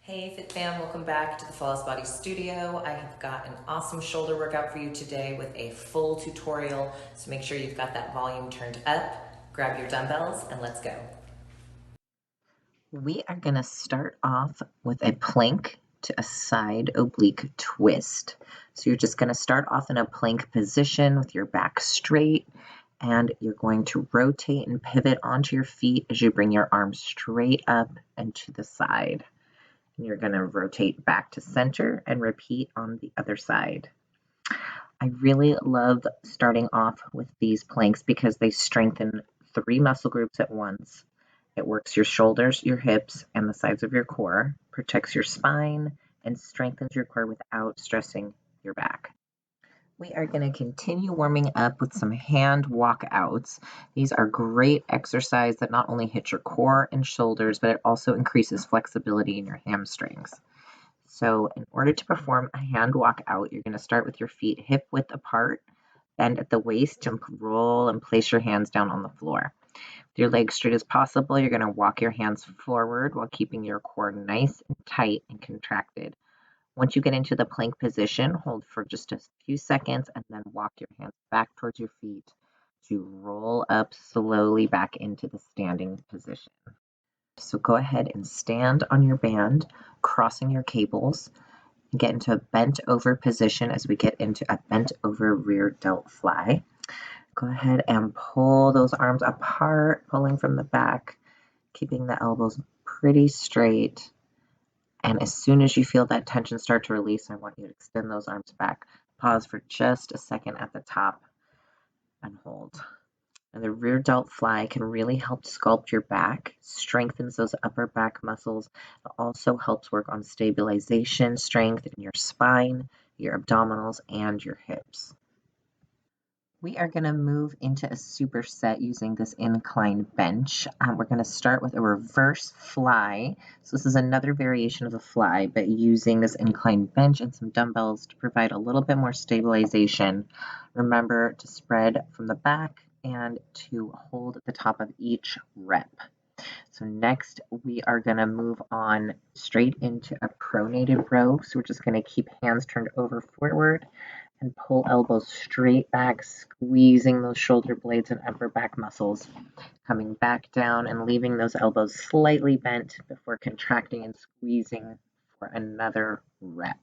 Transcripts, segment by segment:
Hey Fit Fam, welcome back to the Flawless Body Studio. I have got an awesome shoulder workout for you today with a full tutorial, so make sure you've got that volume turned up, grab your dumbbells, and let's go. We are going to start off with a plank to a side oblique twist. So you're just going to start off in a plank position with your back straight, and you're going to rotate and pivot onto your feet as you bring your arms straight up and to the side. And you're going to rotate back to center and repeat on the other side. I really love starting off with these planks because they strengthen 3 muscle groups at once. It works your shoulders, your hips, and the sides of your core, protects your spine, and strengthens your core without stressing your back. We are going to continue warming up with some hand walkouts. These are great exercise that not only hit your core and shoulders, but it also increases flexibility in your hamstrings. So in order to perform a hand walkout, you're going to start with your feet hip width apart, bend at the waist, and roll and place your hands down on the floor. With your legs straight as possible, you're going to walk your hands forward while keeping your core nice and tight and contracted. Once you get into the plank position, hold for just a few seconds and then walk your hands back towards your feet to roll up slowly back into the standing position. So go ahead and stand on your band, crossing your cables, and get into a bent over position as we get into a bent over rear delt fly. Go ahead and pull those arms apart, pulling from the back, keeping the elbows pretty straight. And as soon as you feel that tension start to release, I want you to extend those arms back. Pause for just a second at the top and hold. And the rear delt fly can really help sculpt your back, strengthens those upper back muscles. It also helps work on stabilization, strength in your spine, your abdominals, and your hips. We are going to move into a superset using this incline bench. We're going to start with a reverse fly. So this is another variation of a fly, but using this incline bench and some dumbbells to provide a little bit more stabilization. Remember to spread from the back and to hold at the top of each rep. So next we are going to move on straight into a pronated row. So we're just going to keep hands turned over forward and pull elbows straight back, squeezing those shoulder blades and upper back muscles, coming back down and leaving those elbows slightly bent before contracting and squeezing for another rep.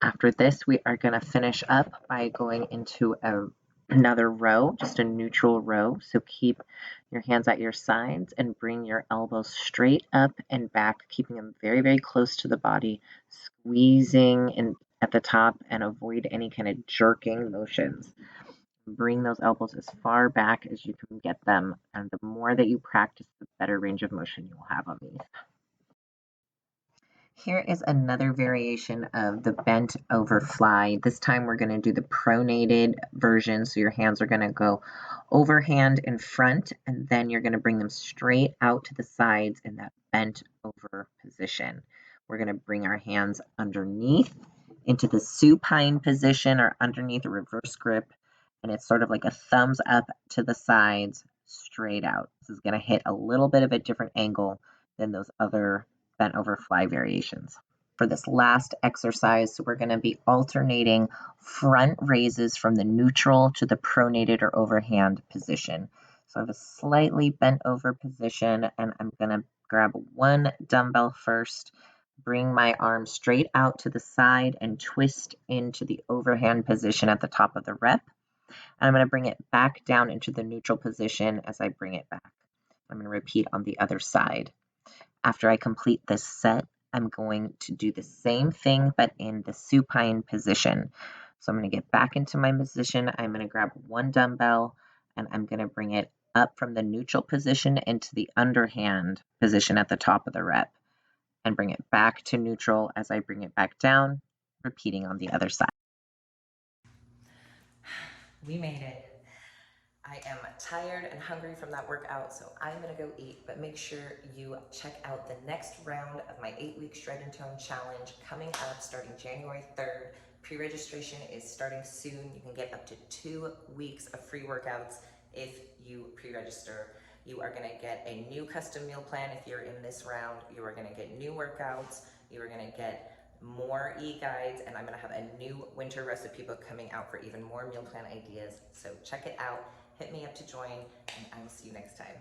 After this, we are going to finish up by going into another row, just a neutral row. So keep your hands at your sides and bring your elbows straight up and back, keeping them very, very close to the body, squeezing and at the top and avoid any kind of jerking motions. Bring those elbows as far back as you can get them, and the more that you practice, the better range of motion you'll have on these. Here is another variation of the bent over fly. This time we're going to do the pronated version, so your hands are going to go overhand in front, and then you're going to bring them straight out to the sides in that bent over position. We're going to bring our hands underneath into the supine position or underneath a reverse grip, and it's sort of like a thumbs up to the sides, straight out. This is going to hit a little bit of a different angle than those other bent over fly variations. For this last exercise, we're going to be alternating front raises from the neutral to the pronated or overhand position. So I have a slightly bent over position, and I'm going to grab one dumbbell first, bring my arm straight out to the side and twist into the overhand position at the top of the rep. And I'm going to bring it back down into the neutral position as I bring it back. I'm going to repeat on the other side. After I complete this set, I'm going to do the same thing, but in the supine position. So I'm going to get back into my position. I'm going to grab one dumbbell, and I'm going to bring it up from the neutral position into the underhand position at the top of the rep, and bring it back to neutral as I bring it back down, repeating on the other side. We made it. I am tired and hungry from that workout, so I'm gonna go eat, but make sure you check out the next round of my 8-week Shred and Tone Challenge coming up starting January 3rd. Pre-registration is starting soon. You can get up to 2 weeks of free workouts if you pre-register. You are gonna get a new custom meal plan if you're in this round. You are gonna get new workouts. You are gonna get more e-guides, and I'm gonna have a new winter recipe book coming out for even more meal plan ideas. So check it out, hit me up to join, and I will see you next time.